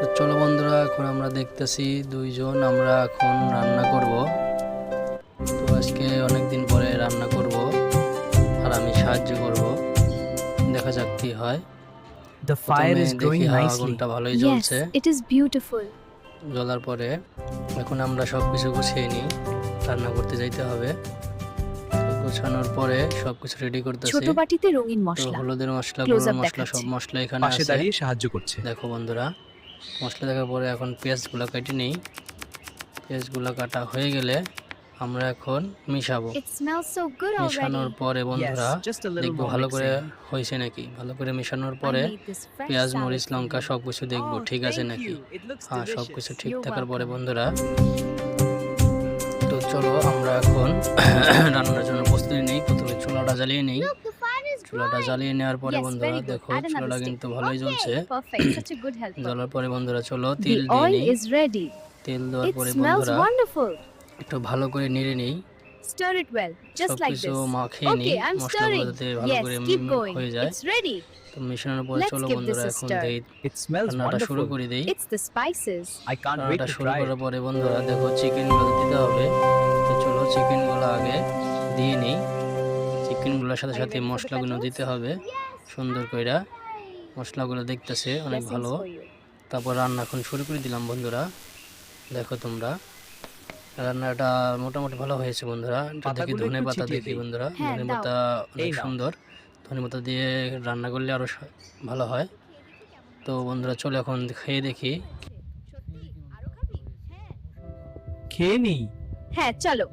তো চলো বন্ধুরা, এখন আমরা দেখতেছি দুইজন আমরা এখন রান্না করব। তো আজকে অনেক দিন পরে রান্না করব আর আমি সাহায্য করব। দেখা যাক কি হয়। The fire প্রথমে is দেখি growing nicely. আগুনটা ভালোই Yes, জ্বলছে। it is beautiful. জ্বলার পরে এখন আমরা সবকিছু গুছিয়ে নিই, রান্না করতে যাইতে হবে। তো গোছানোর পরে সবকিছু রেডি করতেছি। ছোট বাটিতে রঙিন তো মশলা। হলুদের মশলা, Close গুঁড়োর up মশলা, দেখাচ্ছে। সব মশলা এখানে পাশে আছে। দাঁড়িয়ে সাহায্য করছে। দেখো বন্ধুরা, মশলা দেখার পরে এখন পেঁয়াজগুলো কেটে নেই। পেঁয়াজগুলো কাটা হয়ে গেলে আমরা এখন মিশাবো। It smells so good already. মিশানোর পরে বন্ধুরা Yes, just a little দেখবো more ভালো করে mixing. হয়েছে নাকি। ভালো করে মিশানোর I পরে made this fresh পেঁয়াজ, salad মরিচ, for লঙ্কা you. সবকিছু দেখবো Oh, ঠিক আছে thank নাকি। you. It looks হ্যাঁ, delicious. সবকিছু ঠিক You're থাকার পরে welcome. বন্ধুরা, তো চলো আমরা এখন রান্নার জন্য প্রস্তুতি নেই। প্রথমে চুলাটা জ্বালিয়ে নেই। Look, the fire is চুলাটা জ্বালিয়ে নেওয়ার পরে Yes, বন্ধুরা very good. দেখো Add another চুলাটা stick. কিন্তু ভালোই জ্বলছে। Okay, perfect. Such a good helper. জ্বলার পরে বন্ধুরা চলো তেল The দিয়ে oil নেই। is ready. তেল দেওয়ার It পরে smells বন্ধুরা wonderful. একটু ভালো করে নেড়ে নেই। Stir it well, just like সবকিছু this. মাখিয়ে নিই, Okay, I'm মশলাগুলো stirring. যাতে ভালো Yes, করে keep going. হয়ে যায়। It's ready. তো মেশানোর পরে Let's চলো give বন্ধুরা this a এখন stir. দেই It smells রান্নাটা শুরু wonderful. করে দেই। It's the spices. I can't wait রান্নাটা to শুরু try করার it. পরে বন্ধুরা দেখো চিকেনগুলো দিতে হবে। তো চলো চিকেনগুলো আগে দিয়ে নিই। চিকেনগুলোর সাথে সাথে মশলাগুলো দিতে হবে সুন্দর কইরা। মশলাগুলো দেখতেছে অনেক Blessings ভালো। for you. তারপর রান্না এখন শুরু করে দিলাম বন্ধুরা। দেখো তোমরা, রান্নাটা মোটামুটি ভালো হয়েছে বন্ধুরা। এটা দেখি পাতাগুলো ধনে একটু পাতা ছিটিয়ে দেখি দিই। বন্ধুরা, হ্যাঁ, ধনে দাও। পাতা অনেক এই নাও। সুন্দর। ধনে পাতা দিয়ে রান্না করলে আরো ভালো হয়। তো বন্ধুরা চলো এখন খেয়ে দেখি। খেয়ে নিই। হ্যাঁ, চলো।